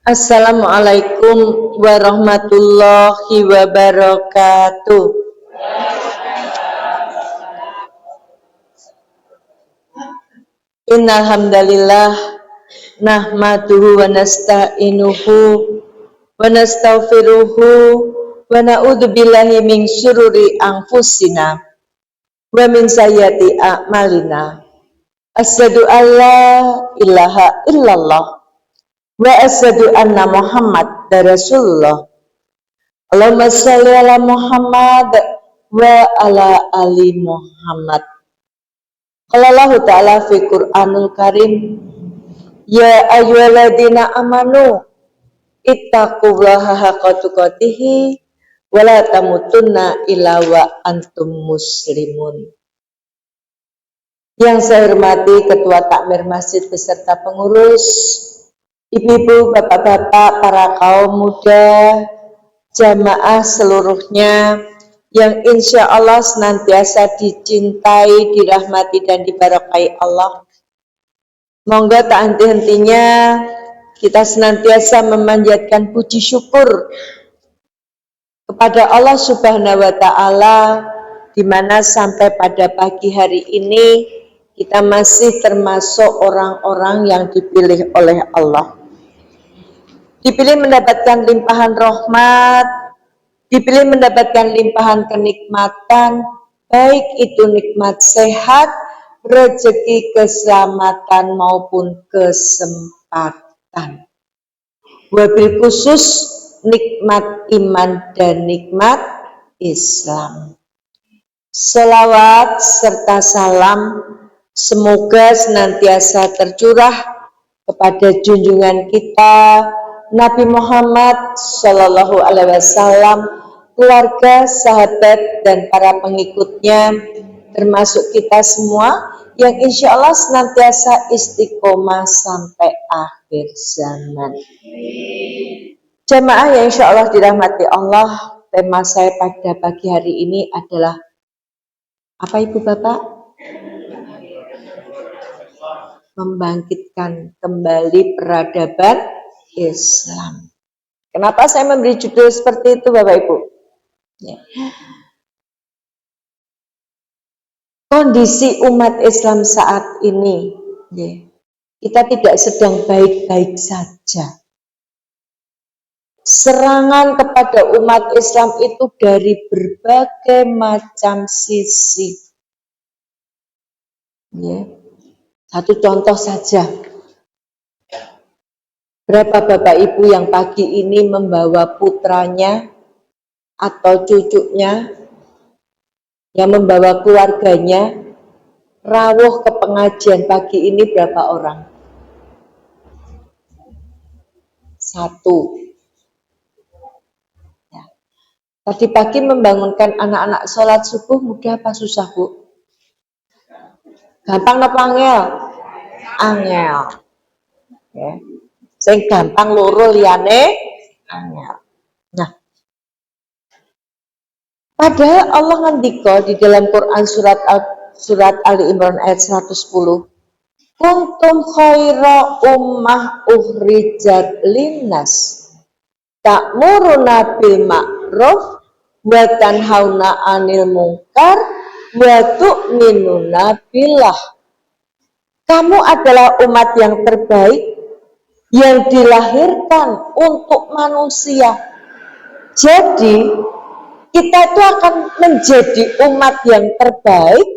Assalamualaikum warahmatullahi wabarakatuh. Innal hamdalillah nahmaduhu wa nasta'inuhu wa nastaghfiruhu wa na'udzu billahi min syururi anfusina wa min sayyiati a'malina. Asyhadu an la ilaha illallah wa asyhadu anna Muhammadar Rasulullah. Allahumma shalli ala Muhammad wa ala ali Muhammad. Qala Allah Ta'ala fi Qur'anul Karim, ya ayyuhalladzina amanu ittaqullaha haqqa tuqatih wa la tamutunna illa wa antum muslimun. Yang saya hormati Ketua Takmir Masjid beserta pengurus, ibu-ibu, bapak-bapak, para kaum muda, jamaah seluruhnya yang insya Allah senantiasa dicintai, dirahmati, dan diberkahi Allah. Monggo tak henti-hentinya kita senantiasa memanjatkan puji syukur kepada Allah Subhanahu wa Ta'ala, di mana sampai pada pagi hari ini kita masih termasuk orang-orang yang dipilih oleh Allah. Dipilih mendapatkan limpahan rahmat, dipilih mendapatkan limpahan kenikmatan, baik itu nikmat sehat, rezeki, keselamatan maupun kesempatan. Wabil khusus nikmat iman dan nikmat Islam. Selawat serta salam semoga senantiasa tercurah kepada junjungan kita Nabi Muhammad Sallallahu Alaihi Wasallam, keluarga, sahabat, dan para pengikutnya, termasuk kita semua yang insya Allah senantiasa istiqomah sampai akhir zaman. Jamaah yang insya Allah dirahmati Allah, tema saya pada pagi hari ini adalah apa, Ibu Bapak? Membangkitkan kembali peradaban Islam. Kenapa saya memberi judul seperti itu, Bapak Ibu? Ya. Kondisi umat Islam saat ini, ya, kita tidak sedang baik-baik saja. Serangan kepada umat Islam itu dari berbagai macam sisi. Ya. Satu contoh saja. Berapa Bapak Ibu yang pagi ini membawa putranya atau cucunya, yang membawa keluarganya rawuh ke pengajian pagi ini, berapa orang? Satu. Ya. Tadi pagi membangunkan anak-anak sholat subuh mudah apa susah, Bu? Gampang apa angel? Angel. Ya. Sing gampang loro liyane angel. Nah, padahal Allah ngendika di dalam Quran surat Ali Imran ayat 110, kuntum khaira ummah ukhrijat linnas ta'muruna bil ma'ruf wa tanhauna 'anil munkar wa tu'minuna billah. Kamu adalah umat yang terbaik yang dilahirkan untuk manusia. Jadi kita itu akan menjadi umat yang terbaik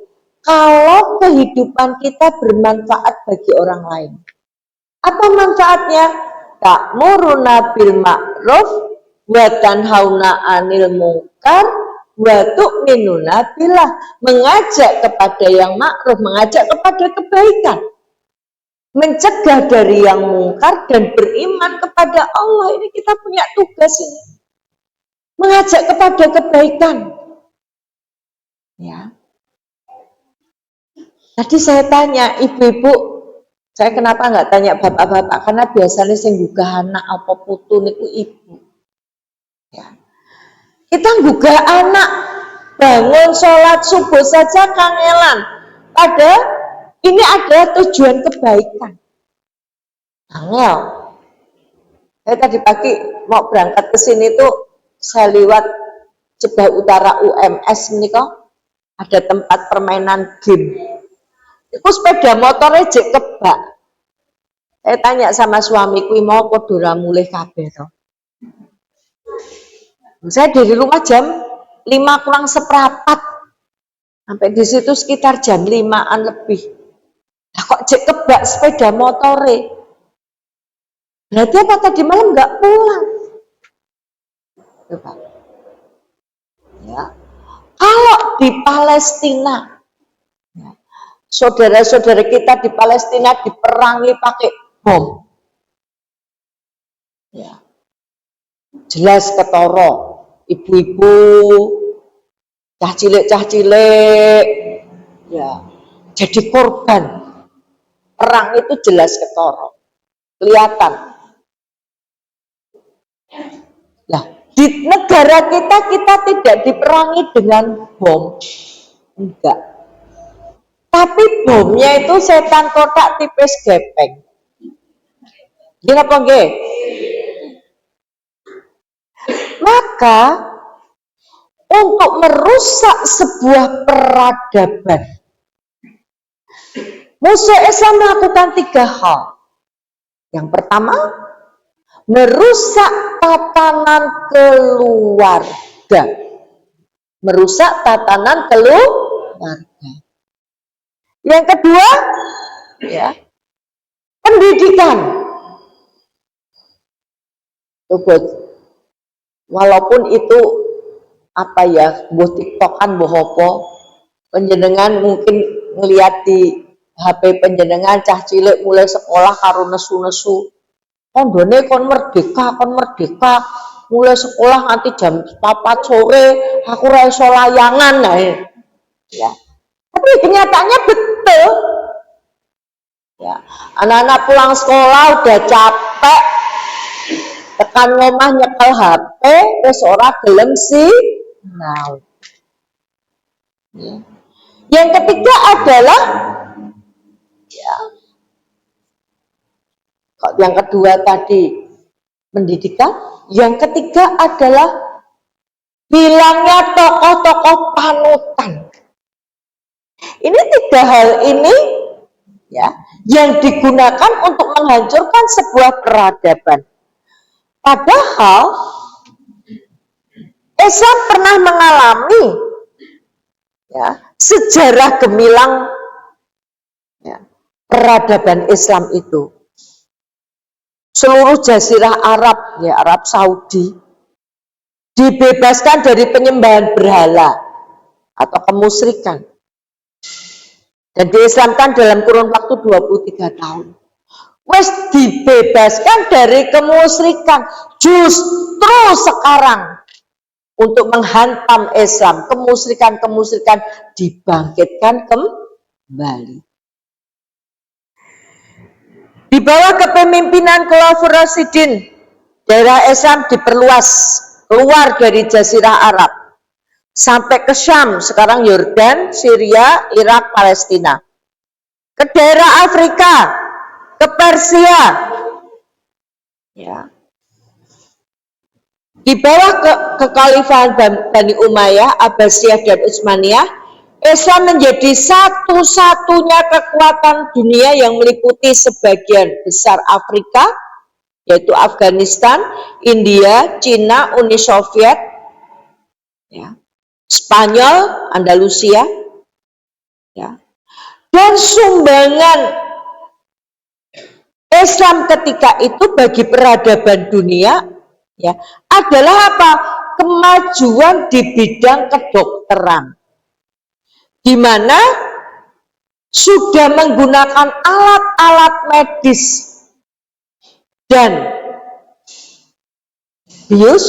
kalau kehidupan kita bermanfaat bagi orang lain. Apa manfaatnya? Ta'muruna bil ma'ruf wa tanhauna 'anil munkar wa tu'minuna billah. Mengajak kepada yang ma'ruf, mengajak kepada kebaikan, mencegah dari yang mungkar, dan beriman kepada Allah. Ini kita punya tugas ini, mengajak kepada kebaikan. Ya. Tadi saya tanya ibu-ibu, saya kenapa nggak tanya bapak-bapak? Karena biasanya sing gugah anak apa putu niku ibu. Ya. Kita gugah anak bangun sholat subuh saja kangelan. Padahal ini adalah tujuan kebaikan. Angel. Saya tadi pagi mau berangkat ke sini tuh saya lewat Cebah Utara UMS ini kok ada tempat permainan game. Itu sepeda motornya jek kebak. Saya tanya sama suamiku mau kodora mulai kabeh to. Saya dari rumah jam 5 kurang seperempat. Sampai di situ sekitar jam 5-an lebih. Nah, kok jek kebak sepeda motore? Berarti apa tadi malam nggak pulang? Coba. Ya. Kalau di Palestina, ya, saudara-saudara kita di Palestina diperangi pakai bom. Ya. Jelas ketoro, ibu-ibu, cah cilik, ya, jadi korban. Perang itu jelas ketoro, kelihatan. Nah, di negara kita tidak diperangi dengan bom, enggak. Tapi bomnya itu setan kotak tipis gepeng. Gini apa nggih? Maka untuk merusak sebuah peradaban, musuh Islam melakukan 3 hal. Yang pertama, merusak tatanan keluarga. Merusak tatanan keluarga. Yang kedua, ya, pendidikan. Walaupun itu apa ya, buat tiktokan bohopo, penjenengan mungkin ngeliat di HP penjenengan cah cilik mulai sekolah karo nesu-nesu. Kondone kon merdeka, mulai sekolah nanti jam 4 sore aku ra iso layangan. Nah, ya. Tapi kenyataannya betul. Ya, anak-anak pulang sekolah udah capek, tekan ngomah nyekel HP, wis ora gelem sih. Nah. Ya. Yang ketiga adalah ya, yang kedua tadi pendidikan, yang ketiga adalah hilangnya tokoh-tokoh panutan. Ini 3 hal ini ya yang digunakan untuk menghancurkan sebuah peradaban. Padahal Islam pernah mengalami ya sejarah gemilang ya, peradaban Islam itu. Seluruh jazirah Arab, ya Arab Saudi, dibebaskan dari penyembahan berhala atau kemusyrikan. Dan diislamkan dalam kurun waktu 23 tahun. Wes dibebaskan dari kemusyrikan. Justru sekarang untuk menghantam Islam, kemusyrikan dibangkitkan kembali. Di bawah kepemimpinan Khulafaur Rasyidin, daerah Islam diperluas keluar dari Jazirah Arab sampai ke Syam, sekarang Yordan, Syria, Irak, Palestina, ke daerah Afrika, ke Persia, ya. Di bawah kekhalifahan Bani Umayyah, Abbasiyah dan Utsmaniyah, Islam menjadi satu-satunya kekuatan dunia yang meliputi sebagian besar Afrika, yaitu Afghanistan, India, Cina, Uni Soviet, ya, Spanyol, Andalusia, ya. Dan sumbangan Islam ketika itu bagi peradaban dunia ya adalah apa? Kemajuan di bidang kedokteran, di mana sudah menggunakan alat-alat medis dan bius,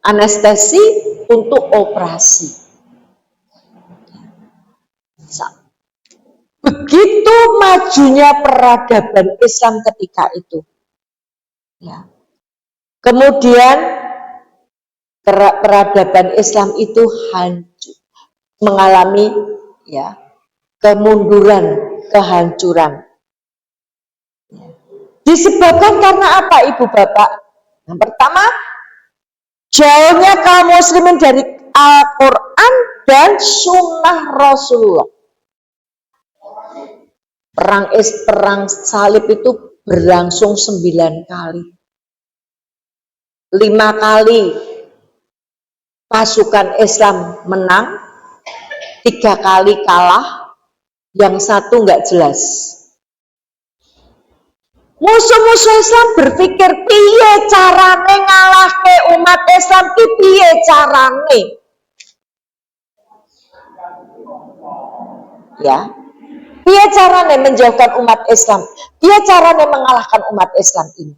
anestesi untuk operasi. Begitu majunya peradaban Islam ketika itu. Ya. Kemudian peradaban Islam itu hancur, mengalami ya kemunduran, kehancuran. Ya. Disebabkan karena apa, Ibu Bapak? Yang pertama, jauhnya kaum muslimin dari Al-Quran dan sunnah Rasulullah. Perang salib itu berlangsung 9 kali. 5 kali pasukan Islam menang, 3 kali kalah, yang 1 nggak jelas. Musuh-musuh Islam berpikir piye carane ngalahke umat Islam ki, piye carane, ya, piye carane menjauhkan umat Islam, piye carane mengalahkan umat Islam ini.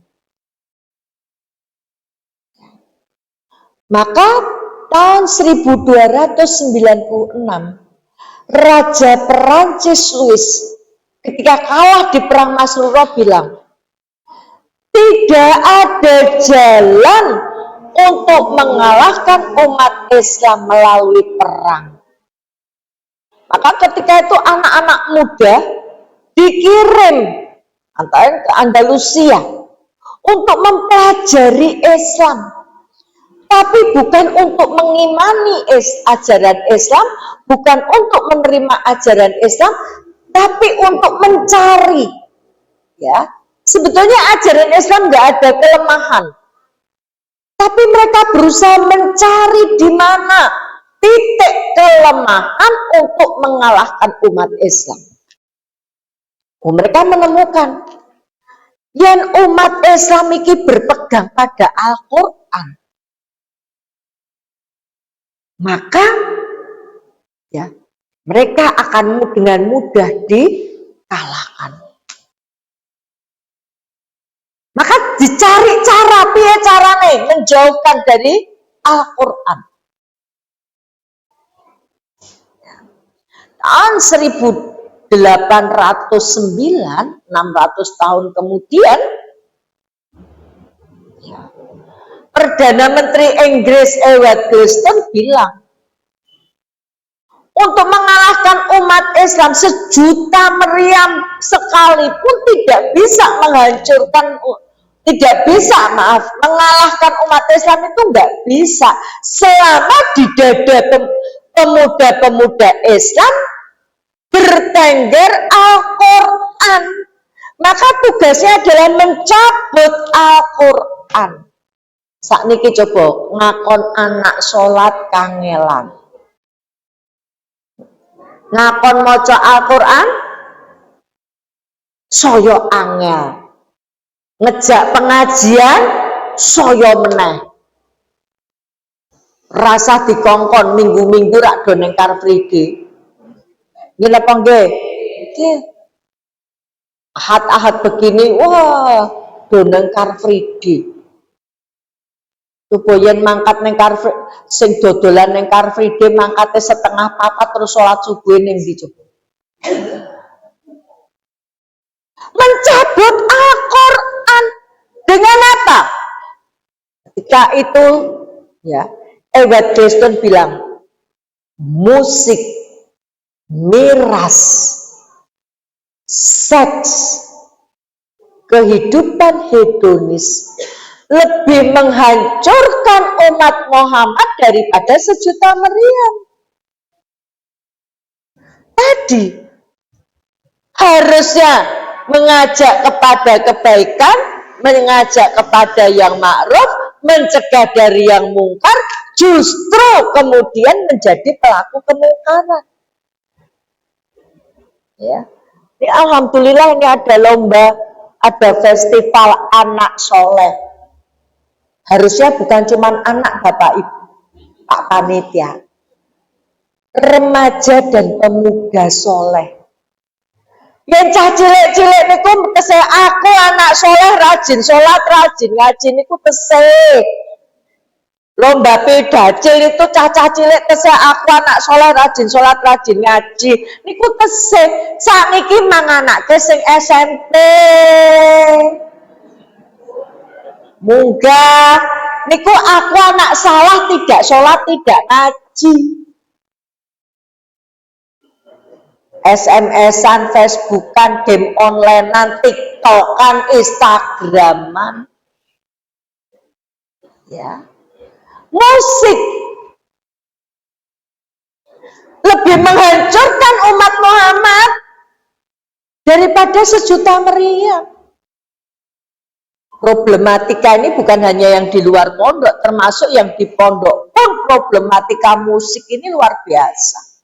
Maka tahun 1296 Raja Perancis Louis ketika kalah di perang Masrurah bilang, tidak ada jalan untuk mengalahkan umat Islam melalui perang. Maka ketika itu anak-anak muda dikirim antara ke Andalusia untuk mempelajari Islam, tapi bukan untuk mengimani ajaran Islam, bukan untuk menerima ajaran Islam, tapi untuk mencari. Ya, sebetulnya ajaran Islam nggak ada kelemahan, tapi mereka berusaha mencari di mana titik kelemahan untuk mengalahkan umat Islam. Mereka menemukan yang umat Islam ini berpegang pada Al-Quran, maka ya mereka akan dengan mudah dikalahkan. Maka dicari cara, piye carane menjauhkan dari Al-Quran. Tahun 1809, 600 tahun kemudian, ya, Perdana Menteri Inggris Edward Gladstone bilang, untuk mengalahkan umat Islam sejuta meriam sekalipun tidak bisa mengalahkan umat Islam itu nggak bisa, selama di dada pemuda-pemuda Islam bertengger Al-Quran. Maka tugasnya adalah mencabut Al-Quran. Sakniki coba ngakon anak sholat kangelan, ngakon maca Al-Quran soyo angel, ngejak pengajian soyo meneh, rasa dikongkon minggu-minggu rak do ning Car Free Day. Nggih napa nggih? Nggih. Ahad-ahad begini, wah, do ning Car Free Day. Tuboyen mangkat ning Car Free, sing dodolan ning Car Free Day mangkate 3:30 terus sholat subuh ning ndi coba? Mencabut Al-Quran dengan apa? Ketika itu, ya, Edward Gladstone bilang, musik, miras, seks, kehidupan hedonis lebih menghancurkan umat Muhammad daripada sejuta meriam. Tadi harusnya mengajak kepada kebaikan, mengajak kepada yang ma'ruf, mencegah dari yang mungkar, justru kemudian menjadi pelaku kemungkaran. Ya, ini alhamdulillah ini ada lomba, ada festival anak soleh. Harusnya bukan cuma anak Bapak Ibu, Pak Panitia, remaja dan pemuda soleh. Yang cah cilik-cilik niku tesih aku anak soleh rajin sholat, rajin ngaji niku tesih. Lomba pedacil itu cah cilik tesih aku anak soleh rajin sholat, rajin ngaji niku tesih. Sakniki mang anake sing SMP. Munggah niku aku anak salah tidak sholat, tidak ngaji. SMS-an, Facebookan, game online-an, TikTok tiktokan, instagraman, ya. Musik lebih menghancurkan umat Muhammad daripada sejuta meriam. Problematika ini bukan hanya yang di luar pondok, termasuk yang di pondok pun problematika musik ini luar biasa.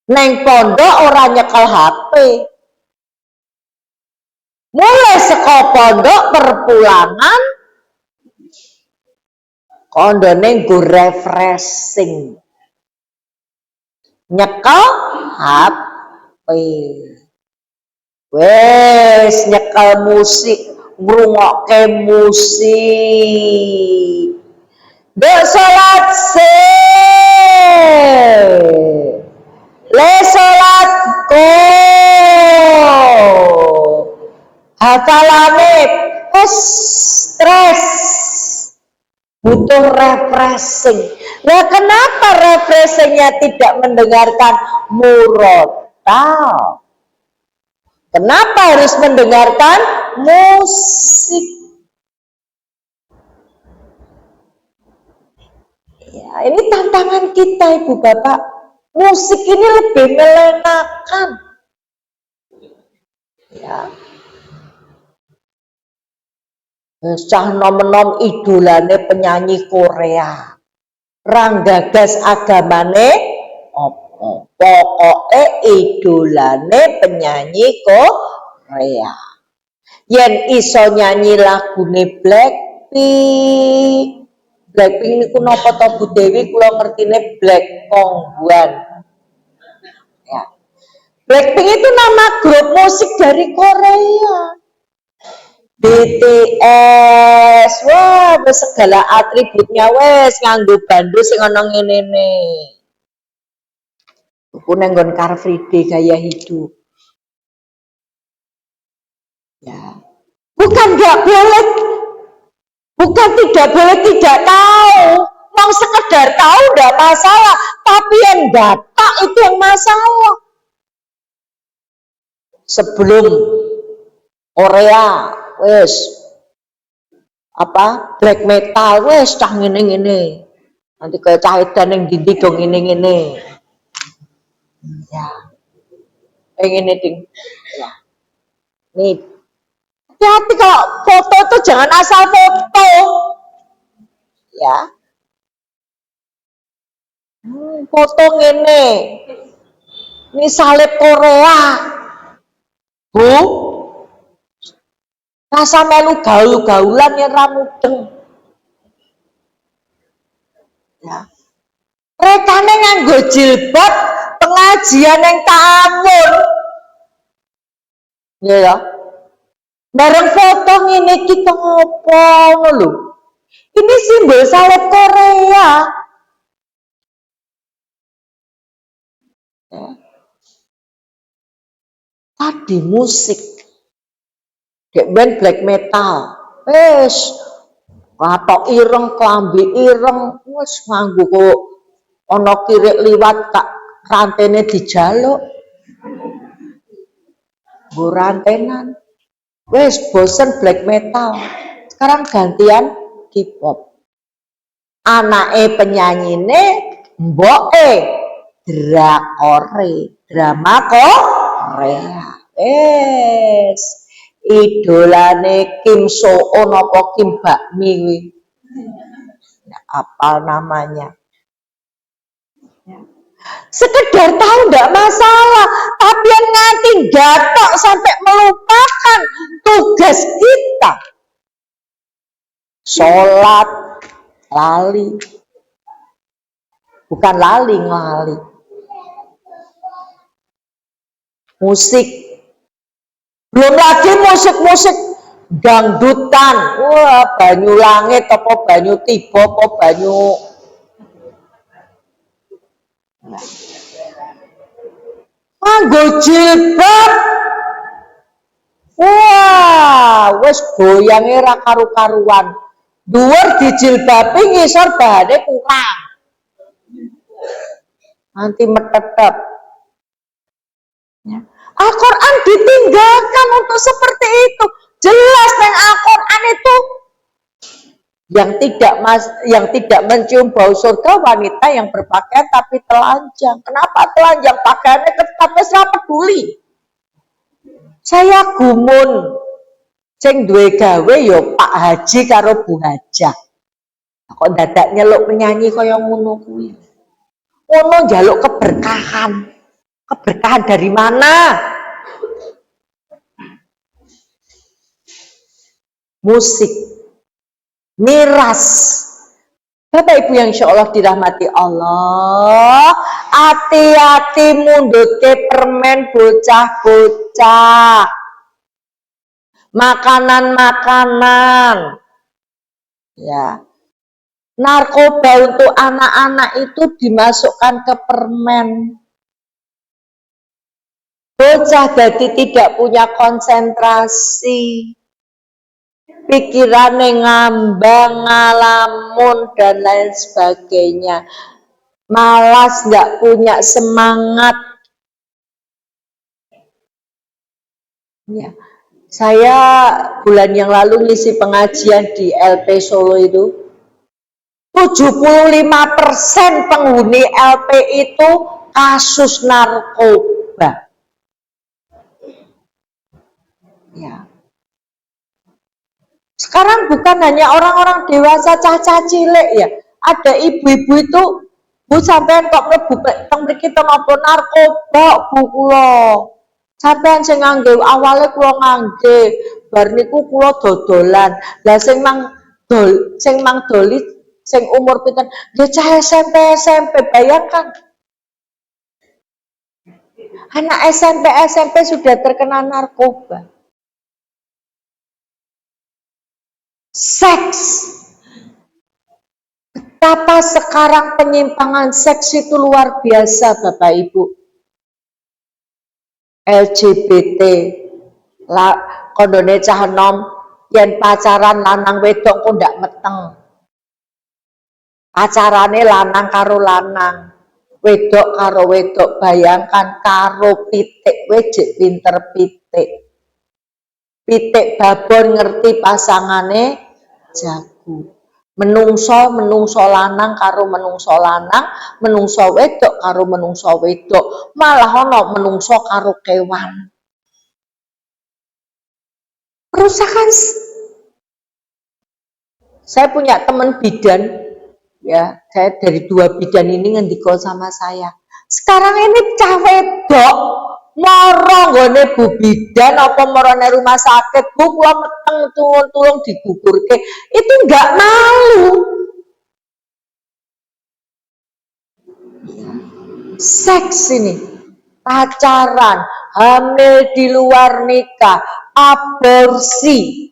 Neng pondok orang nyekel HP. Mulai saka pondok perpulangan kondone nggo refreshing. Nyekel HP. Wes nyekel musik, ngrungokke musik. Dek salat se. Le salat ko. Hafalane stres. Butuh refreshing. Nah, kenapa refreshingnya tidak mendengarkan murotal? Kenapa harus mendengarkan musik? Ya, ini tantangan kita, Ibu Bapak. Musik ini lebih melenakan. Ya. Cah nom-nom idolane penyanyi Korea. Ranggagas agamane opo? Pokoke idolane penyanyi Korea. Yen iso nyanyi lagune Blackpink. Blackpink niku napa to Bu Dewi, kula ngertine Black Kongguan. Ya. Blackpink itu nama grup musik dari Korea. BTS, wah segala atributnya wes nganggo bandu sing ana ngene-ne. Ku nang nggon Car Free Day gaya hidup. Ya. Bukan nggak boleh, bukan tidak boleh tidak tahu. Mau sekedar tahu nggak masalah, tapi yang data itu yang masalah. Sebelum Korea, wes apa black metal, wes cah ngene-ngene. Nanti kayak cah edan yang dindi dong ngene-ngene. Ya, pengen ding. Ya, nih. Hati-hati kalau foto itu jangan asal foto. Ya. Foto ngene. Ini salib Korea. Bu. Rasa melu gaul-gaulan yang ramudeng. Ya. Rekane nganggo jilbab, pengajian yang ta'amul. Ya. Bareng foto ngene kita ngopo lho. Ini simbol salib Korea. Ya. Tadi musik. Dek band black metal. Wes katok ireng, klambi ireng, wes nganggo kok ana kirik liwat kak rantene dijaluk. Nggo rantenan. Wes bosen black metal. Sekarang gantian K-pop. Anake penyanyine mboke drakore, drama Korea. Idolane Kim So On apa Kim Bakmi kuwi. Apal namanya. Sekedar tahu enggak masalah, tapi yang nganti gatok sampai melupakan tugas kita. Sholat lali. Bukan lali, ngelali. Musik. Belum lagi musik-musik dangdutan. Wah, banyu langit apa banyu tiba apa banyu nganggo jilbab. Wah, wes goyange ra karu-karuan. Dhuwur dijilbabi, ngisor bahane kurang. Nanti metetep. Ya. Al-Quran ditinggalkan untuk seperti itu. Jelas yang Al-Quran itu yang tidak mencium bau surga wanita yang berpakaian tapi telanjang. Kenapa telanjang? Pakaiannya ketat, saya peduli. Saya gumun. Sing duwe gawe yo Pak Haji karo Bu Hajah. Kok dadak nyeluk penyanyi kaya ngono kuwi. Ngono njaluk keberkahan. Keberkahan dari mana? Musik, miras. Bapak Ibu yang insya Allah dirahmati Allah, hati-hati mundutke permen bocah-bocah, makanan-makanan, ya. Narkoba untuk anak-anak itu dimasukkan ke permen. Bocah jadi tidak punya konsentrasi, pikirannya ngambang, ngalamun, dan lain sebagainya. Malas, nggak punya semangat. Ya. Saya bulan yang lalu ngisi pengajian di LP Solo itu. 75% penghuni LP itu kasus narkoba. Ya. Sekarang bukan hanya orang-orang dewasa, caca cilik ya. Ada ibu-ibu itu, Bu sampean kok mlebu teng mriki napa narkoba Bu kula. Sampean sing ngangge awale kula ngangge, bar niku kula dodolan. Lah sing mang doli sing umur pinten? Nggih cah SMP, bayangkan. Anak SMP sudah terkena narkoba. Seks. Betapa sekarang penyimpangan seks itu luar biasa Bapak Ibu. LGBT, kondone cah enom, yen pacaran lanang wedok kok ndak meteng. Pacarane lanang karo lanang, wedok karo wedok, bayangkan karo pitik, wejek pinter pitik. Pitik babon ngerti pasangane jago. Menungso lanang karo menungso lanang, menungso wedok karo menungso wedok, malah ana menungso karo kewan. Perusahaan. Saya punya teman bidan, ya, saya dari 2 bidan ini ngendika sama saya. Sekarang ini cah wedok moro nggone Bu bidan apa marane rumah sakit, Bu kula meteng tulung digugurke. Itu enggak malu. Seks ini, pacaran, hamil di luar nikah, aborsi.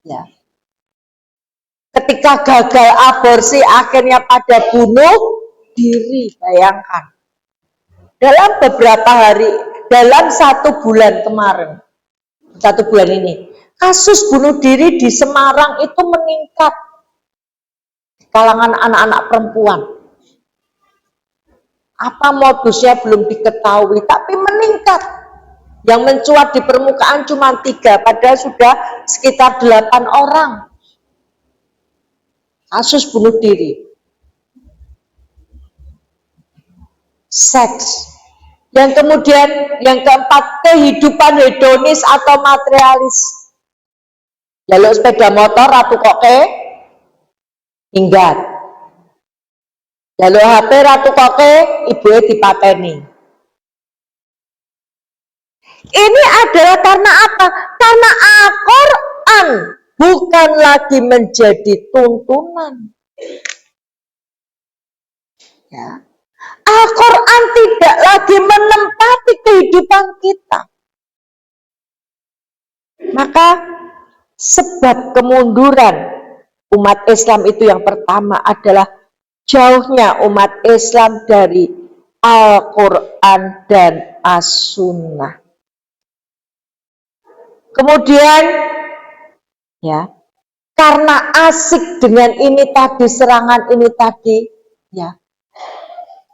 Ya. Ketika gagal aborsi akhirnya pada bunuh diri, bayangkan. Dalam beberapa hari, dalam 1 bulan kemarin, 1 bulan ini, kasus bunuh diri di Semarang itu meningkat di kalangan anak-anak perempuan. Apa modusnya belum diketahui, tapi meningkat. Yang mencuat di permukaan cuma 3, padahal sudah sekitar 8 orang. Kasus bunuh diri. Seks. Yang kemudian, yang keempat, kehidupan hedonis atau materialis. Jaluk sepeda motor, ratu koke, hinggat. Jaluk HP, ratu koke, ibunya dipateni. Ini adalah karena apa? Karena Al-Quran bukan lagi menjadi tuntunan. Ya. Al-Quran tidak lagi menempati kehidupan kita. Maka sebab kemunduran umat Islam itu yang pertama adalah jauhnya umat Islam dari Al-Quran dan As-Sunnah. Kemudian, ya, karena asik dengan ini tadi, serangan ini tadi, ya,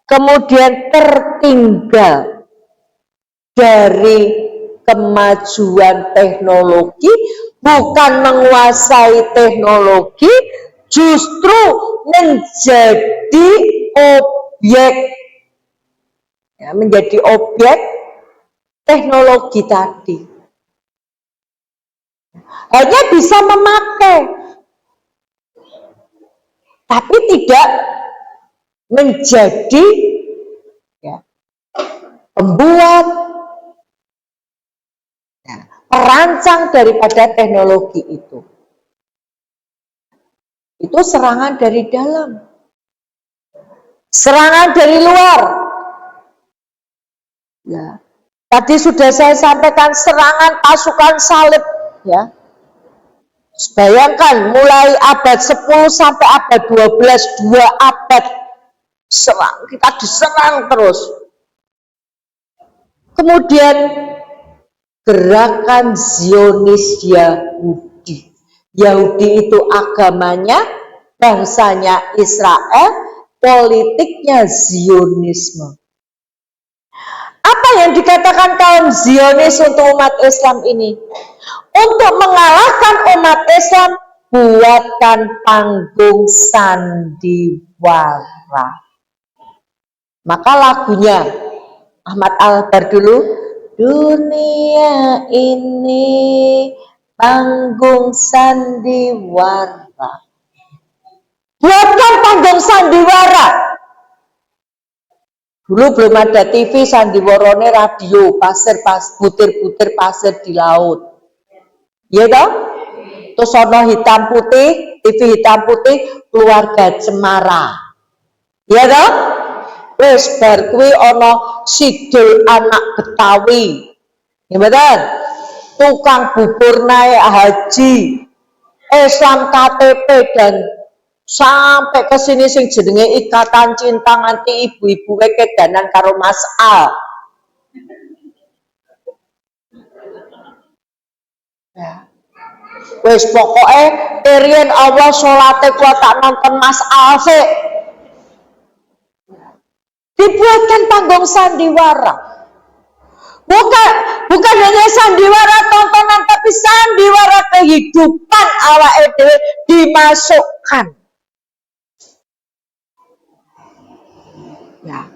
kemudian tertinggal dari kemajuan teknologi, bukan menguasai teknologi, justru menjadi objek, ya, menjadi objek teknologi tadi. Hanya bisa memakai, tapi tidak menjadi, ya, pembuat, ya, perancang daripada teknologi itu. Itu serangan dari dalam, serangan dari luar. Ya, tadi sudah saya sampaikan serangan pasukan salib, ya. Bayangkan mulai abad 10 sampai abad 12, 2 abad serang, kita diserang terus. Kemudian gerakan Zionis Yahudi. Yahudi itu agamanya, bangsanya Israel, politiknya Zionisme. Apa yang dikatakan kaum Zionis untuk umat Islam ini? Untuk mengalahkan umat Islam, buatkan panggung sandiwara. Maka lagunya Ahmad Albar dulu, dunia ini panggung sandiwara. Buatkan panggung sandiwara. Dulu belum ada TV, sandiwarane radio, pasir, butir-butir pasir di laut. Iya toh? Terus ono hitam putih, TV hitam putih, keluarga Cemara. Iya toh? Wes bar kuwi ono sidul anak Betawi. Ya betul? Tukang bubur naik haji, Islam KTP, dan sampai ke sini sing jenenge ikatan cinta nganti ibu-ibu kedanan karo Mas Al. Ya. Wes pokoknya perian Allah sholate kuat tak nonton Mas Al sih. Dibuatkan panggung sandiwara. Bukan hanya sandiwara tontonan, tapi sandiwara kehidupan awake dhewe dimasukkan. Ya.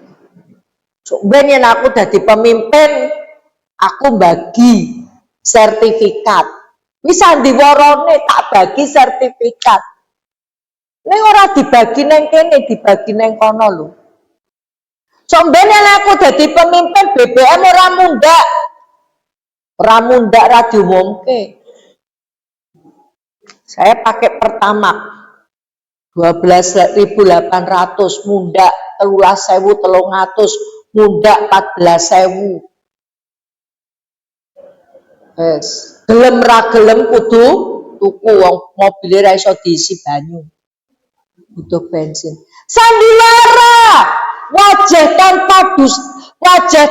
Ben yen aku dadi pemimpin, aku bagi sertifikat. Wis sandiwarane tak bagi sertifikat. Ning ora dibagi neng kene, dibagi neng kono lho. Somben yen aku dadi pemimpin, BBM ora mundak. Ora mundak ra diumumke. Saya pakai Pertamax 12.800, mundak 13.300, mundak 14.000. Yes. Gelem ra gelem kudu tuku, wong mobile ra iso diisi banyu. Butuh bensin. Sandiwara, wajah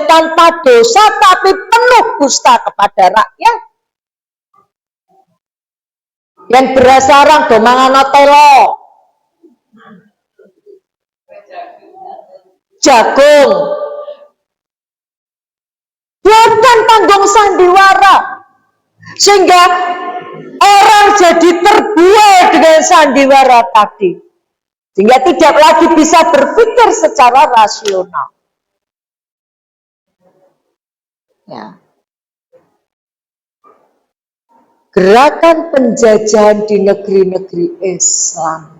tanpa dosa tapi penuh dusta kepada rakyat. Yang berasa orang do mangan telo, jagung. Buatkan panggung sandiwara sehingga orang jadi terbuai dengan sandiwara tadi, sehingga tidak lagi bisa berpikir secara rasional. Ya. Gerakan penjajahan di negeri-negeri Islam.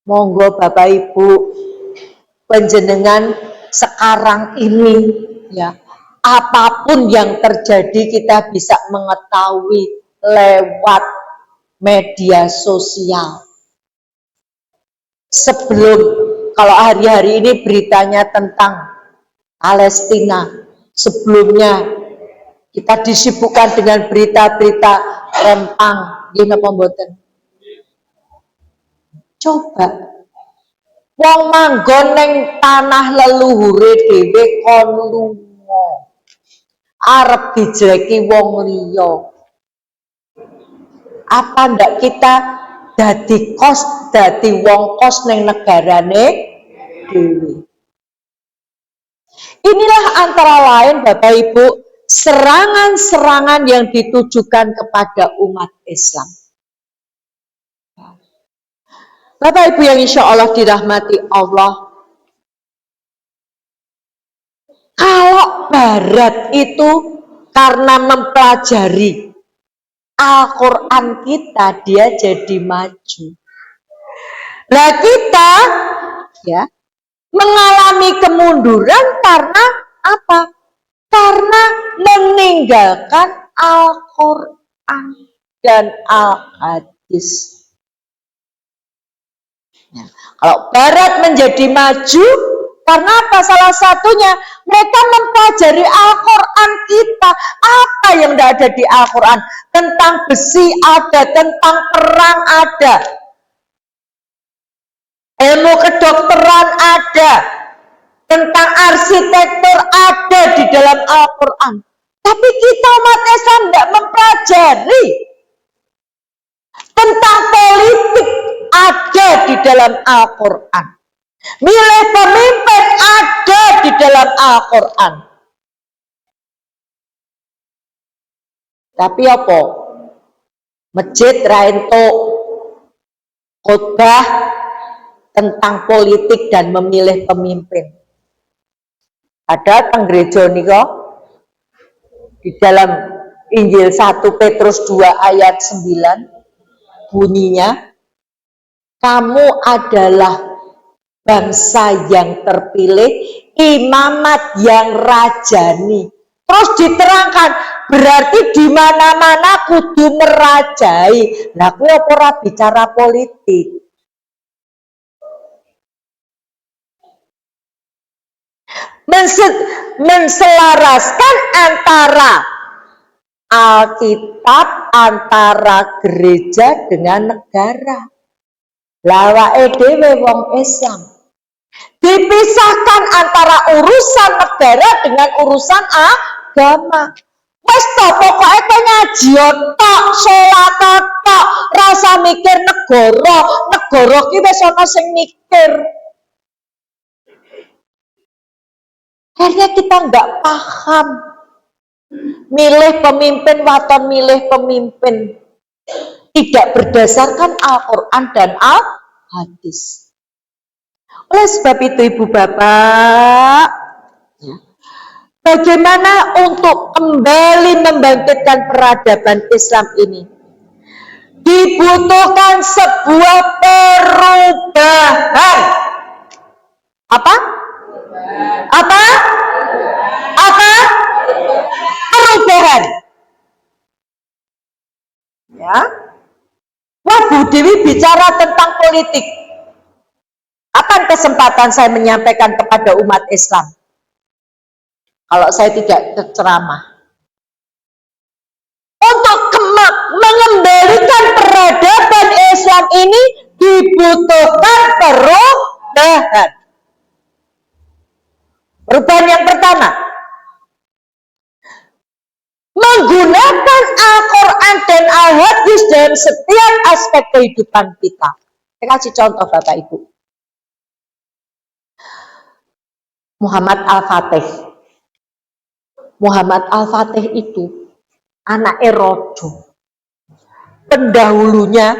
Monggo Bapak Ibu, panjenengan sekarang ini, ya, apapun yang terjadi kita bisa mengetahui lewat media sosial. Sebelum, kalau hari-hari ini beritanya tentang Palestina, sebelumnya kita disibukkan dengan berita-berita tentang gini pemboten. Coba wong manggon neng tanah leluhure dhewe kon lunga arep dijleki wong liya. Apa ndak kita dadi kos, dadi wong kos neng negarane dhewe. Inilah antara lain Bapak Ibu serangan-serangan yang ditujukan kepada umat Islam. Bapak Ibu yang insya Allah dirahmati Allah, kalau Barat itu karena mempelajari Al-Quran kita, dia jadi maju. Nah kita ya mengalami kemunduran karena apa? Karena meninggalkan Al-Quran dan Al-Hadis. Ya. Kalau Barat menjadi maju, karena apa? Salah satunya mereka mempelajari Al-Quran kita. Apa yang tidak ada di Al-Quran? Tentang besi ada, tentang perang ada, ilmu kedokteran ada, tentang arsitektur ada di dalam Al-Quran. Tapi kita umat Islam tidak mempelajari. Tentang politik ada di dalam Al-Quran. Milih pemimpin ada di dalam Al-Quran. Tapi apa? Masjid raento khotbah tentang politik dan memilih pemimpin. Ada teng gereja nika di dalam Injil 1 Petrus 2 ayat 9 bunyinya, kamu adalah bangsa yang terpilih, imamat yang rajani. Terus diterangkan, berarti di mana-mana kudu merajai. Lah kuwi apa ora bicara politik? Menselaraskan antara Alkitab, antara gereja dengan negara. Lawake dhewe wong Islam dipisahkan antara urusan negara dengan urusan agama. Wes to pokoke ngaji tok, salat tok, rasa mikir negara ki wis ana sing mikir. Akhirnya kita nggak paham. Milih pemimpin, waton milih pemimpin. Tidak berdasarkan Al-Quran dan Al-Hadis. Oleh sebab itu Ibu Bapak, bagaimana untuk kembali membangkitkan peradaban Islam ini? Dibutuhkan sebuah perubahan. Apa? Apa? Apa? Perubahan. Ya. Wah, Bu Dewi bicara tentang politik. Apa kesempatan saya menyampaikan kepada umat Islam? Kalau saya tidak ceramah. Untuk mengembalikan peradaban Islam ini dibutuhkan perubahan. Perubahan yang pertama, menggunakan Al-Quran dan Al-Hadis dalam setiap aspek kehidupan kita. Saya kasih contoh Bapak Ibu. Muhammad Al-Fatih. Muhammad Al-Fatih itu anak Rojo. Pendahulunya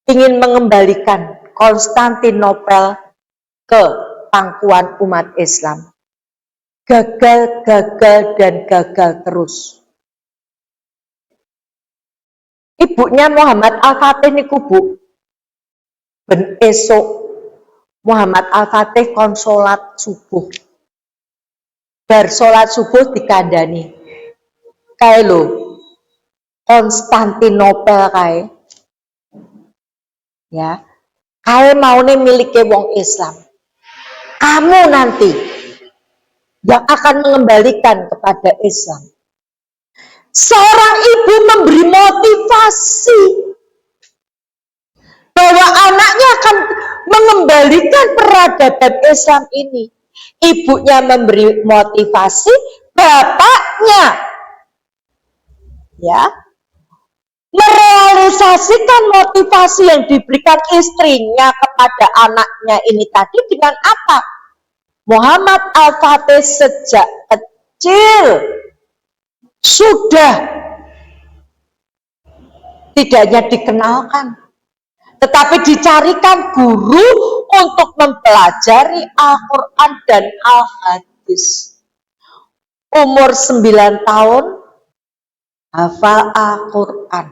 ingin mengembalikan Konstantinopel ke pangkuan umat Islam. Gagal terus. Ibunya Muhammad Al-Fatih niku Bu, ben esok Muhammad Al-Fatih kon sholat subuh. Bar sholat subuh dikandani. Kae lho, Konstantinopel kae. Ya. Kae maune milike wong Islam. Kamu nanti yang akan mengembalikan kepada Islam. Seorang ibu memberi motivasi bahwa anaknya akan mengembalikan peradaban Islam ini. Ibunya memberi motivasi, bapaknya ya merealisasikan motivasi yang diberikan istrinya kepada anaknya ini tadi dengan apa? Muhammad Al-Fatih sejak kecil sudah tidak hanya dikenalkan, tetapi dicarikan guru untuk mempelajari Al-Quran dan Al-Hadis. Umur 9 tahun hafal Al-Quran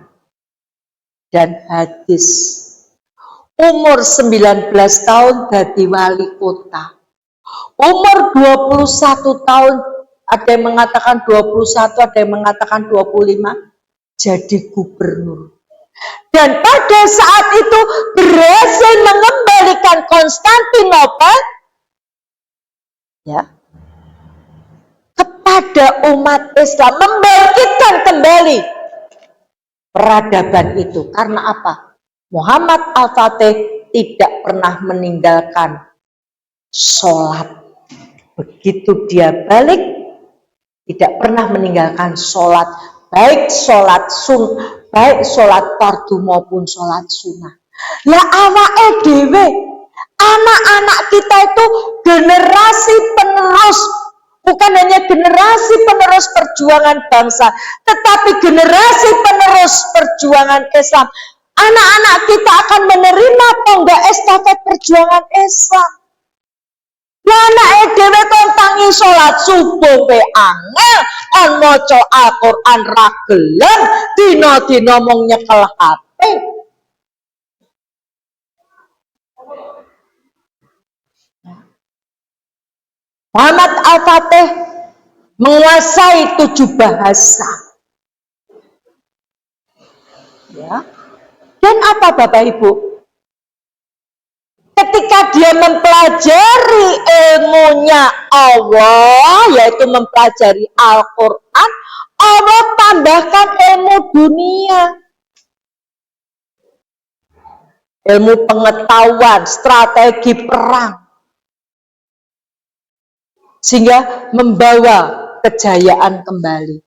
dan hadis. Umur 19 tahun jadi wali kota. Umur 21 tahun, ada yang mengatakan 21, ada yang mengatakan 25, jadi gubernur. Dan pada saat itu berhasil mengembalikan Konstantinopel ya, kepada umat Islam, membangkitkan kembali peradaban itu. Karena apa? Muhammad Al-Fatih tidak pernah meninggalkan sholat. Begitu dia balik, tidak pernah meninggalkan sholat, baik sholat fardu maupun sholat sunnah. Lah awake dhewe, anak-anak kita itu generasi penerus, bukan hanya generasi penerus perjuangan bangsa, tetapi generasi penerus perjuangan Islam. Anak-anak kita akan menerima tonggak estafet perjuangan Islam. Anak dhewe kontangi sholat subuh pe angel, on maca Al-Quran ra gelem, dina-dina mung nyekel HP. Muhammad Al-Fatih menguasai 7 bahasa. Ya. Dan apa Bapak Ibu? Ketika dia mempelajari ilmunya Allah, yaitu mempelajari Al-Quran, Allah tambahkan ilmu dunia. Ilmu pengetahuan, strategi perang. Sehingga membawa kejayaan kembali.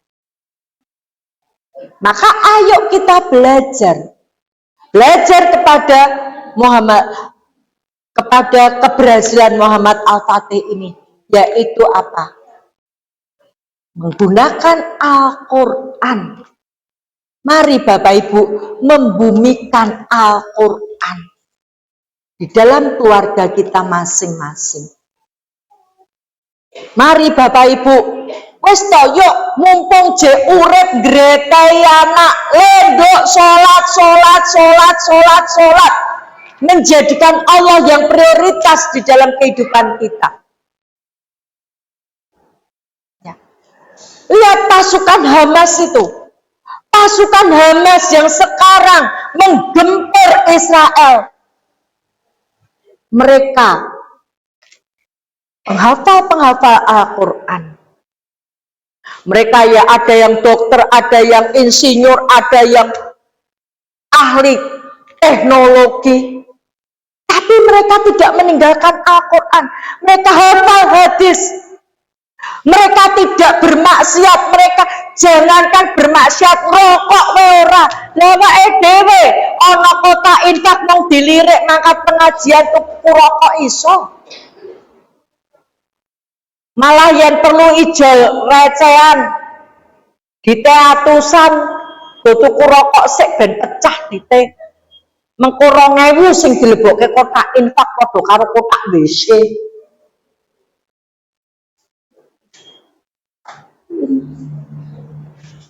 Maka ayo kita belajar. Belajar kepada keberhasilan Muhammad Al-Fatih ini, yaitu apa? Menggunakan Al-Quran. Mari Bapak Ibu membumikan Al-Quran di dalam keluarga kita masing-masing. Mari Bapak Ibu, wis to yuk mumpung je urip gretai anak lendok salat menjadikan Allah yang prioritas di dalam kehidupan kita. Ya. Lihat pasukan Hamas itu. Pasukan Hamas yang sekarang menggempur Israel. Mereka penghafal Al-Quran. Mereka ya ada yang dokter, ada yang insinyur, ada yang ahli teknologi. Tapi mereka tidak meninggalkan Al-Quran. Mereka hafal hadis. Mereka tidak bermaksiat. Mereka jangankan bermaksiat, rokok ora. Lawa dhewe ana kota infak mung dilirik mangkat pengajian tuku rokok iso. Malah yang perlu ijol recehan dite atusan do tuku rokok sik ben pecah dite. Mengko 2000 sing dilebokke kotak infak padha karo kotak WC.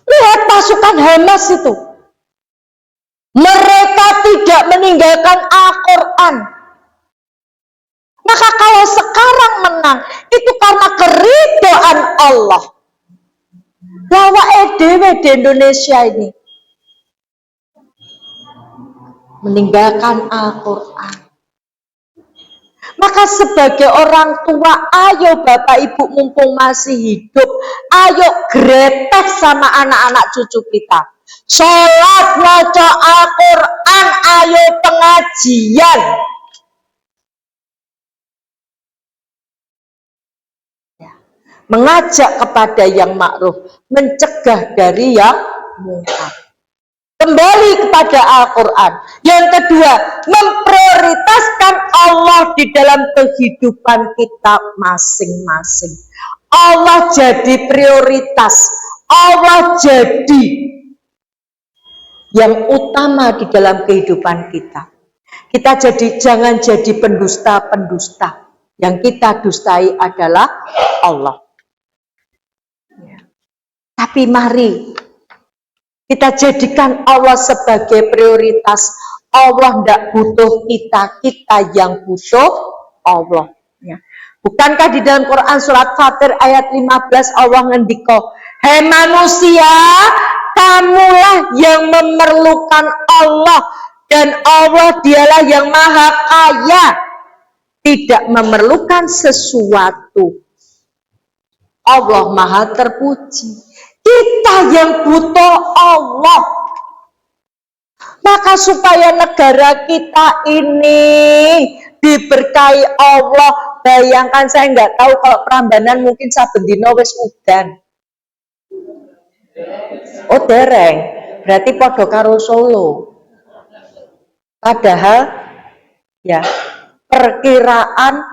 Lihat pasukan Hamas itu. Mereka tidak meninggalkan Al-Quran. Maka kalau sekarang menang, itu karena keridhaan Allah. Bahwa dhewe di Indonesia ini meninggalkan Al-Quran. Maka sebagai orang tua, ayo Bapak Ibu mumpung masih hidup, ayo gretek sama anak-anak cucu kita. Sholat, maca Al-Quran, ayo pengajian. Ya. Mengajak kepada yang ma'ruf, mencegah dari yang mungkar. Kembali kepada Al-Quran. Yang kedua, memprioritaskan Allah di dalam kehidupan kita masing-masing. Allah jadi prioritas. Allah jadi yang utama di dalam kehidupan kita. Kita jangan jadi pendusta-pendusta. Yang kita dustai adalah Allah. Ya. Tapi mari kita jadikan Allah sebagai prioritas. Allah tidak butuh kita, kita yang butuh Allah. Ya. Bukankah di dalam Quran surat Fatir ayat 15 Allah ngendiko, "Hei manusia, kamulah yang memerlukan Allah, dan Allah dialah yang maha kaya, tidak memerlukan sesuatu." Allah maha terpuji. Kita yang butuh Allah. Maka supaya negara kita ini diberkahi Allah, bayangkan, saya nggak tahu kalau Prambanan mungkin saben dina wis udan. Oh dereng, berarti podo karo Solo. Padahal ya perkiraan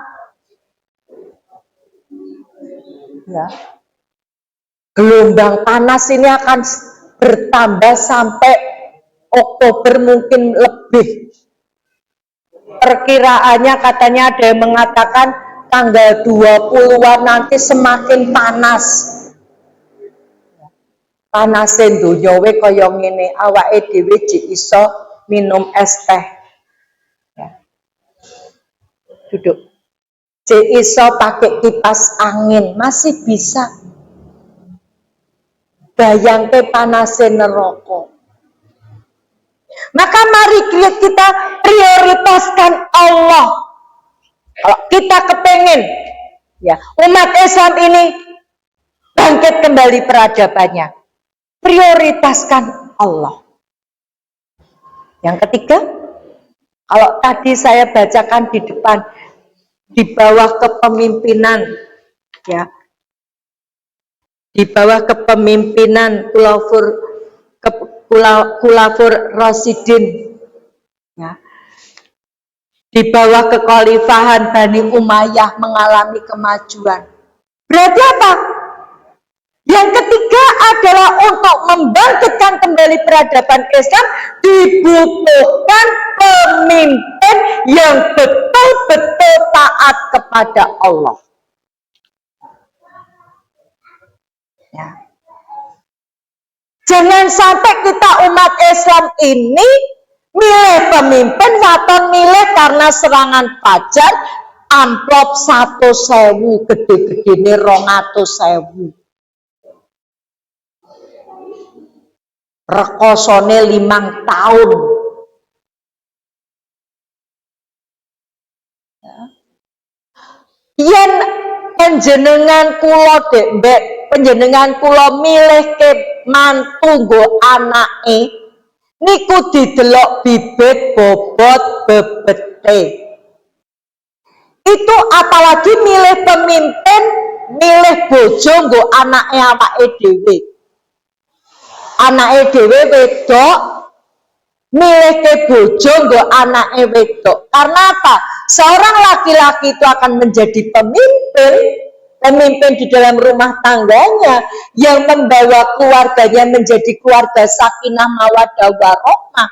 ya gelombang panas ini akan bertambah sampai Oktober mungkin lebih. Perkiraannya katanya ada yang mengatakan tanggal 20-an nanti semakin panas. Panasin donya we kaya ngene, awake dhewe iso minum es teh. Ya. Duduk. Iso pakai kipas angin, masih bisa. Bayangke panasin neraka. Maka mari kita prioritaskan Allah. Kalau kita kepengen ya umat Islam ini bangkit kembali peradabannya, prioritaskan Allah. Yang ketiga, kalau tadi saya bacakan di depan, di bawah kepemimpinan ya, di bawah kepemimpinan Khulafaur Rasyidin ya, di bawah kekhalifahan Bani Umayyah mengalami kemajuan. Berarti apa? Yang ketiga adalah untuk membangkitkan kembali peradaban Islam dibutuhkan pemimpin yang betul-betul taat kepada Allah. Ya. Jangan sampai kita umat Islam ini milih pemimpin waton milih karena serangan fajar amplop 100.000 gede-gede ini 200.000. Rekosone 5 tahun. Yen panjenengan kula dek mbek panjenengan kula milih ke mantu nggo anake niku didelok bibit bobot bebete. Itu apalagi milih pemimpin, milih bojo nggo anake awake dhewe. Anake dhewe wedok milih ke bojo nggo anake wedok. Karena apa? Seorang laki-laki itu akan menjadi pemimpin di dalam rumah tangganya yang membawa keluarganya menjadi keluarga sakinah mawaddah warahmah.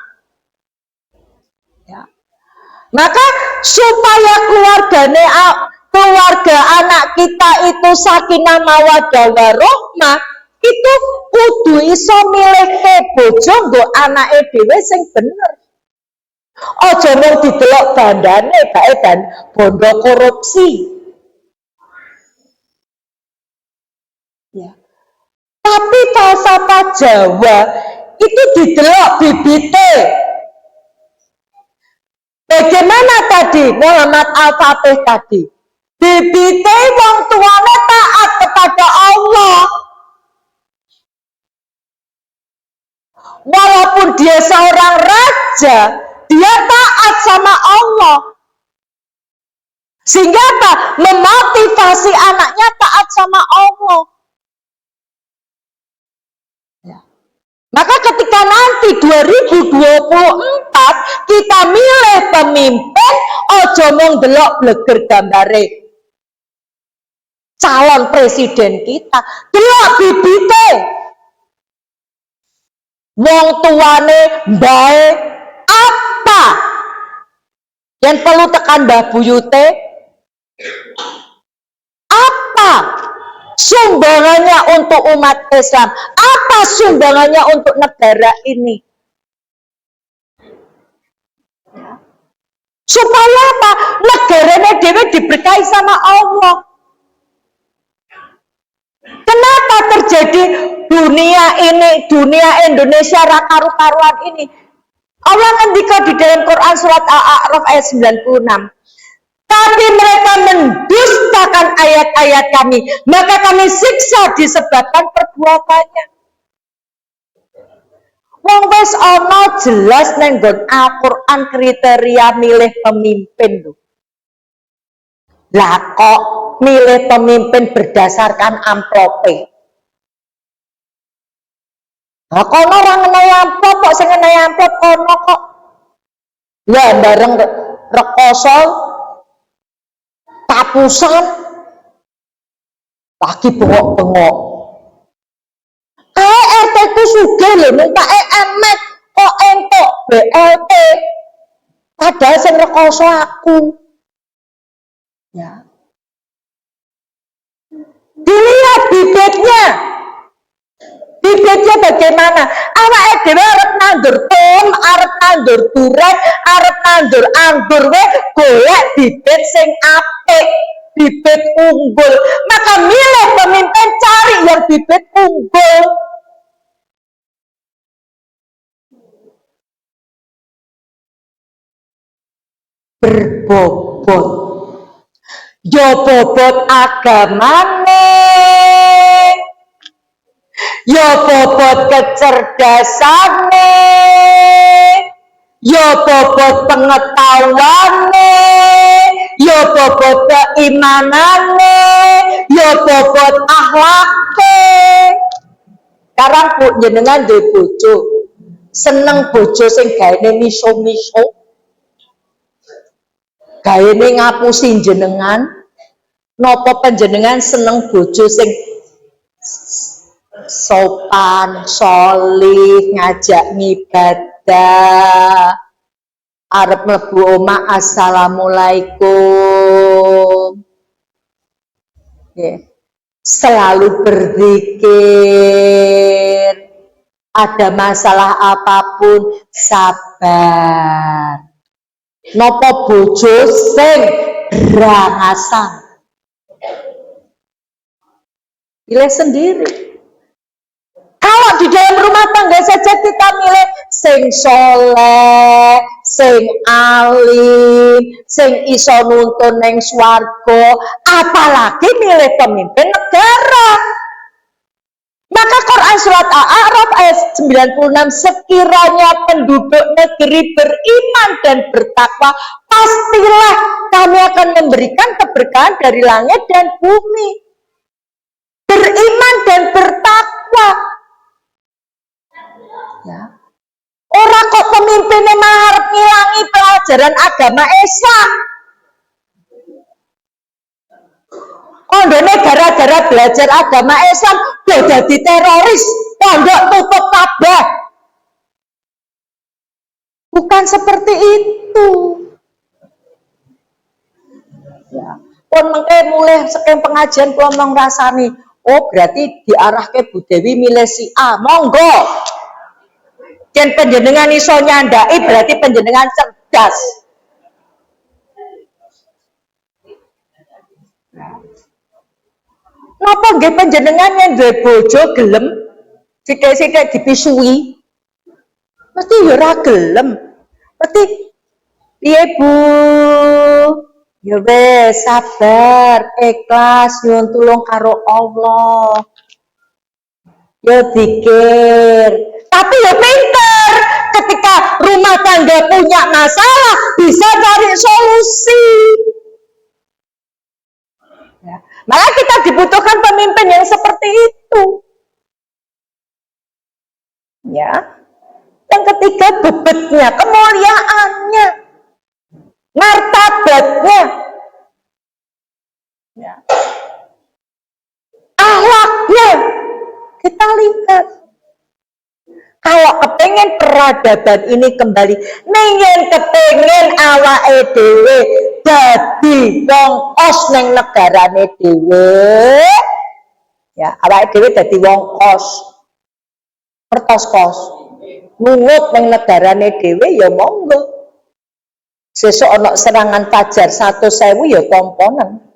Ya. Maka supaya keluarga anak kita itu sakinah mawaddah warahmah, itu kudu iso milih ke bojo nggo anake dhewe sing bener. Aja mung didelok bandane bae dan bondo korupsi. Ya. Tapi falsafah Jawa itu didelok bibite. Bagaimana tadi Muhammad Al-Fatih tadi? Bibite wong tuane taat kepada Allah. Walaupun dia seorang raja, dia taat sama Allah. Sehingga apa? Memotivasi anaknya taat sama Allah. Ya. Maka ketika nanti 2024 kita milih pemimpin, ojo mung delok bleger gambare calon presiden kita, delok bibite. Wong tuane mbae apa yang perlu tekan Mbah Buyute? Apa sumbangannya untuk umat Islam? Apa sumbangannya untuk negara ini? Supaya apa? Negaranya dewe diberkahi sama Allah. Kenapa terjadi dunia ini, dunia Indonesia karu-karuan ini? Allah ngendika di dalam Quran surat Al-A'raf ayat 96. Tapi mereka mendustakan ayat-ayat kami, maka kami siksa disebabkan perbuatannya. Wong wis ana jelas nang nggon Al-Qur'an kriteria milih pemimpin lho. Lah kok milih pemimpin berdasarkan amplope? Lah kono ora ngenai amplop kok sing ngenai amplop kono kok. Lah bareng rekoso tapusan lagi bengok-bengok. RT ku sugih lho minta emek kok entuk BLT. Padahal sing rekoso aku. Ya. Dilihat bibitnya. Bibitnya bagaimana? Awake dhewe arep nandur tom, arep nandur duren, arep nandur anggur we golek bibit sing apik, bibit unggul. Maka milih pemimpin cari yang bibit unggul. Berbobot. Yo bobot agamane. Yo bobot kecerdasane. Yo bobot pengetahuane. Yo bobot keimanane. Yo bobot akhlake. Sekarang Bu jenengan duwe bojo. Seneng bojo sing gaene miso-miso. Gaene ngapusi jenengan, napa panjenengan seneng bojo sing sopan, sholih, ngajak ngibadah, arep mlebu omah assalamualaikum, selalu berzikir, ada masalah apapun sabar. Nopo bojo sing brangasan. Pilih sendiri. Kalau di dalam rumah tangga saja kita milih sing soleh, sing alim, sing iso nuntun neng swarga, apalagi milih pemimpin negara. Maka Quran surat Al-A'raf ayat 96, sekiranya penduduk negeri beriman dan bertakwa, pastilah kami akan memberikan keberkahan dari langit dan bumi. Beriman dan bertakwa. Ya. Orang kok pemimpinnya malah ngilangi pelajaran agama Islam. Kondone gara-gara belajar agama Islam udah jadi teroris, pondok tutup kabeh. Bukan seperti itu. Ya, pun mengke mulai sekian pengajian kula mong rasani, oh berarti diarahke Bu Dewi milih si A, monggo. Yen panjenengan iso nyandai berarti panjenengan cerdas. Napa nggih panjenengan yen duwe bojo gelem sithik-sithik dipisui? Mesti ya ora gelem. Mesti piye Bu? Ya wis sabar, ikhlas nyuwun tulung karo Allah. Ya pikir, tapi ya pinter. Ketika rumah tangga punya masalah, bisa cari solusi. Ya. Maka kita dibutuhkan pemimpin yang seperti itu. Ya. Yang ketiga bebetnya, kemuliaannya, martabatnya, ya. Akhlaknya. Kita lihat. Kalau kepengen peradaban ini kembali, ningen kepengen awake dhewe dadi wong kos ning negarane dhewe. Ya, awake dhewe dadi wong kos. Pertos kos. Nungut ning negarane dhewe ya monggo. Sesuk ana serangan fajar 100.000 ya komponen.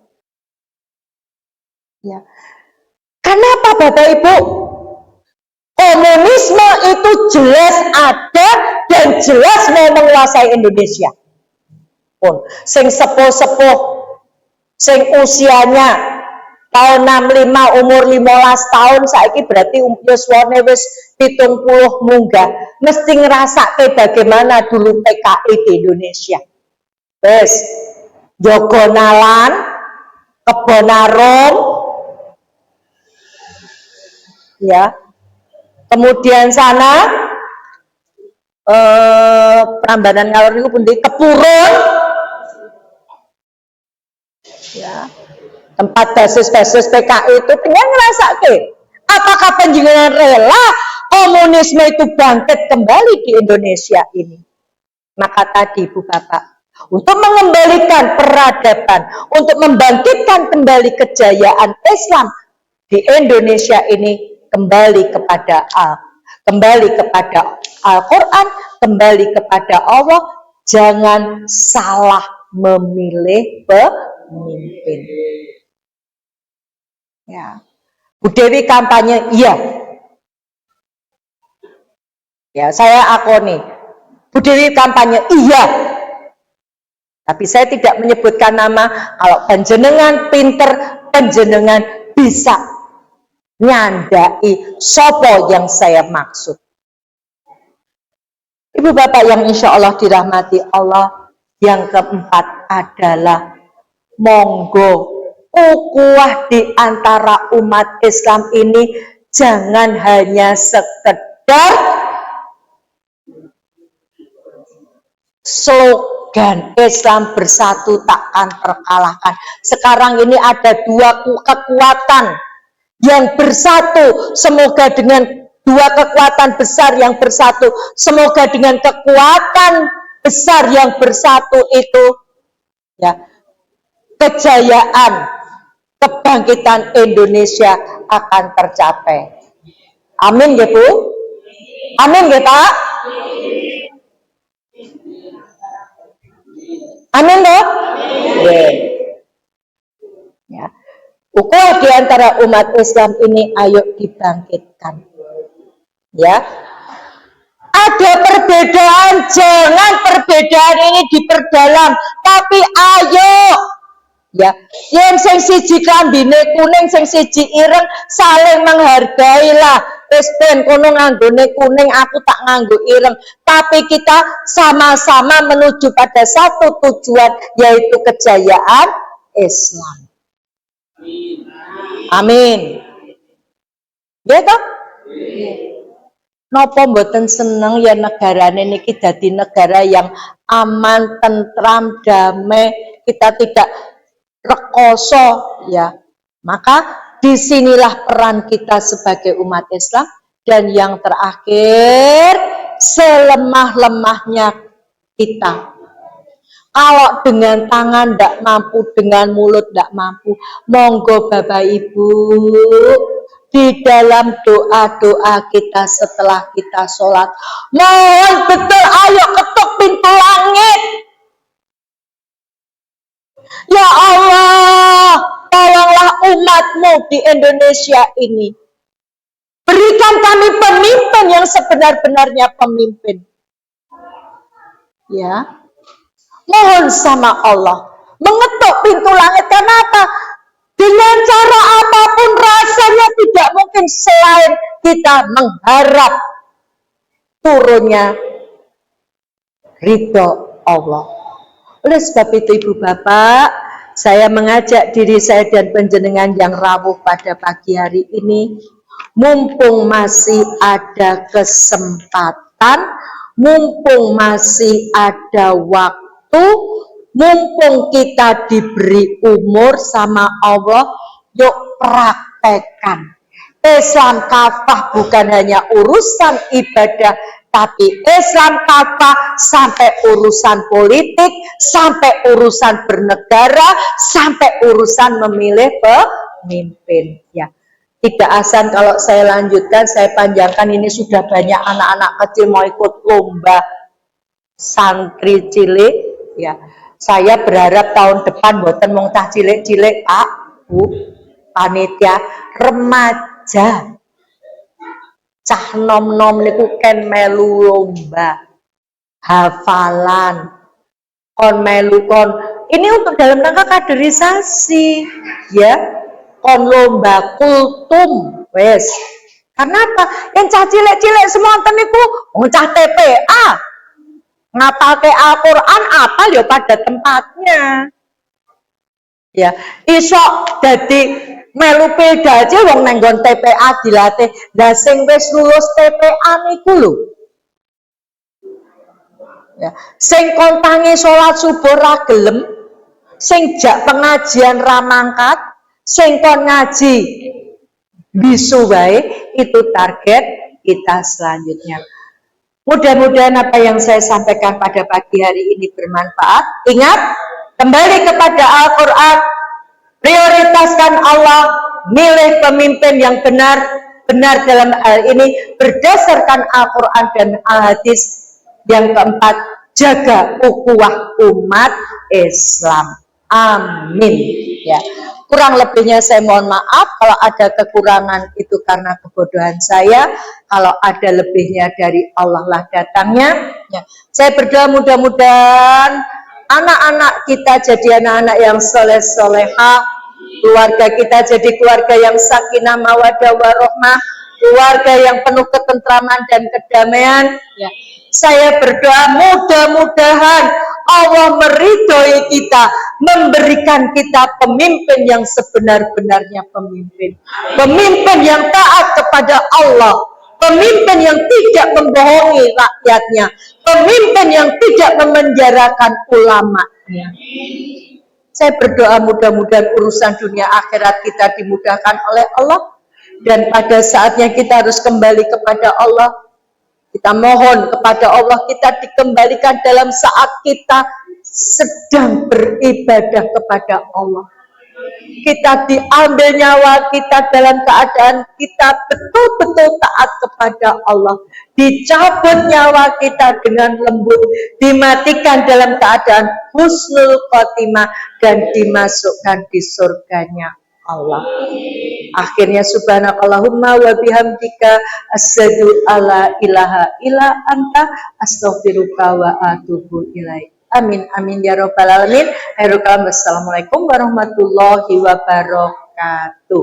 Ya. Kenapa Bapak Ibu? Komunisme itu jelas ada dan jelas mau menguasai Indonesia. Pun sing sepuh-sepuh, sing usianya tahun 65 umur 15 tahun saiki berarti yuswane wis 70 munggah, mesti ngrasake bagaimana dulu PKI di Indonesia. Wes, Jogonalan, Kebonarum, ya. Kemudian sana Prambanan Ngalor niku pundi Kepurun, ya. Tempat basis-basis PKI itu pengen ngerasake. Apakah panjenengan rela komunisme itu bangkit kembali di Indonesia ini? Maka tadi Ibu Bapak, untuk mengembalikan peradaban, untuk membangkitkan kembali kejayaan Islam di Indonesia ini kembali kepada Al-Quran, kembali kepada Allah, jangan salah memilih pemimpin. Ya. Bu Dewi kampanye, iya. Ya, saya akoni. Bu Dewi kampanye, iya. Tapi saya tidak menyebutkan nama. Kalau panjenengan pinter, panjenengan bisa nyandai sopo yang saya maksud. Ibu Bapak yang insya Allah dirahmati Allah, yang keempat adalah monggo ukhuwah di antara umat Islam ini jangan hanya sekedar slogan Islam bersatu takkan terkalahkan. Sekarang ini ada dua kekuatan yang bersatu, semoga dengan dua kekuatan besar yang bersatu, semoga dengan kekuatan besar yang bersatu itu, ya, kejayaan, kebangkitan Indonesia akan tercapai. Amin ya Bu? Amin ya Pak? Amin dong? Ya. Ukhuwah di antara umat Islam ini ayo dibangkitkan. Ya. Ada perbedaan, jangan perbedaan ini diperdalam, tapi ayo, ya, yang sing siji klambine kuning, sing siji ireng, saling menghargailah. Wis ben kono nganggone kuning, aku tak nganggo ireng, tapi kita sama-sama menuju pada satu tujuan, yaitu kejayaan Islam. Amin. Ya toh? Napa mboten seneng ya negarane niki dadi negara yang aman, tentram, damai, kita tidak rekoso, ya. Maka disinilah peran kita sebagai umat Islam. Dan yang terakhir, selemah-lemahnya kita, kalau dengan tangan tidak mampu, dengan mulut tidak mampu, monggo Bapak Ibu, di dalam doa-doa kita setelah kita sholat, mohon betul, ayo ketuk pintu langit. Ya Allah, tolonglah umatmu di Indonesia ini. Berikan kami pemimpin yang sebenar-benarnya pemimpin. Ya, mohon sama Allah, mengetuk pintu langit. Kenapa? Dengan cara apapun rasanya tidak mungkin selain kita mengharap turunnya ridho Allah. Oleh sebab itu Ibu Bapak, saya mengajak diri saya dan panjenengan yang rawuh pada pagi hari ini mumpung masih ada kesempatan, mumpung masih ada waktu, mumpung kita diberi umur sama Allah, yuk praktekkan. Islam kafah bukan hanya urusan ibadah, tapi Islam kafah sampai urusan politik, sampai urusan bernegara, sampai urusan memilih pemimpin. Ya, tidak asal kalau saya lanjutkan, saya panjangkan, ini sudah banyak anak-anak kecil mau ikut lomba santri cilik. Ya, saya berharap tahun depan boten mung cah cilik-cilik, Pak, Bu, panitia, remaja, cah nom-nom niku ken melu lomba hafalan, kon melu kon, ini untuk dalam rangka kaderisasi, ya, kon lomba kultum, wes. Karena apa? Yang cah cilik-cilik semua niku cah TPA, ngapalke Al-Quran apa yo pada tempatnya. Ya, iso dadi melu peda aja wong nenggon TPA dilatih. Lah sing wis lulus TPA niku lho. Ya, sing kontange salat subuh ra gelem, sing jak pengajian ra mangkat, sing kon ngaji bisu wae, itu target kita selanjutnya. Mudah-mudahan apa yang saya sampaikan pada pagi hari ini bermanfaat. Ingat, kembali kepada Al-Quran, prioritaskan Allah, milih pemimpin yang benar dalam hal ini berdasarkan Al-Quran dan Al-Hadis. Yang keempat, jaga ukhuwah umat Islam. Amin. Ya, kurang lebihnya saya mohon maaf kalau ada kekurangan, itu karena kebodohan saya. Kalau ada lebihnya dari Allah lah datangnya. Ya, saya berdoa mudah-mudahan anak-anak kita jadi anak-anak yang soleh-solehah, keluarga kita jadi keluarga yang sakinah mawaddah warahmah, keluarga yang penuh ketentraman dan kedamaian. Ya, saya berdoa mudah-mudahan Allah meridhoi kita, memberikan kita pemimpin yang sebenar-benarnya pemimpin. Pemimpin yang taat kepada Allah, pemimpin yang tidak membohongi rakyatnya, pemimpin yang tidak memenjarakan ulamanya. Saya berdoa mudah-mudahan urusan dunia akhirat kita dimudahkan oleh Allah, dan pada saatnya kita harus kembali kepada Allah. Kita mohon kepada Allah, kita dikembalikan dalam saat kita sedang beribadah kepada Allah. Kita diambil nyawa kita dalam keadaan kita betul-betul taat kepada Allah. Dicabut nyawa kita dengan lembut, dimatikan dalam keadaan husnul khotimah, dan dimasukkan di surganya Allah. Akhirnya subhanakallahumma wa bihamdika asyhadu alla ilaha illa anta astaghfiruka wa atubu ilaik. Amin amin ya rabbal alamin. Assalamualaikum warahmatullahi wabarakatuh.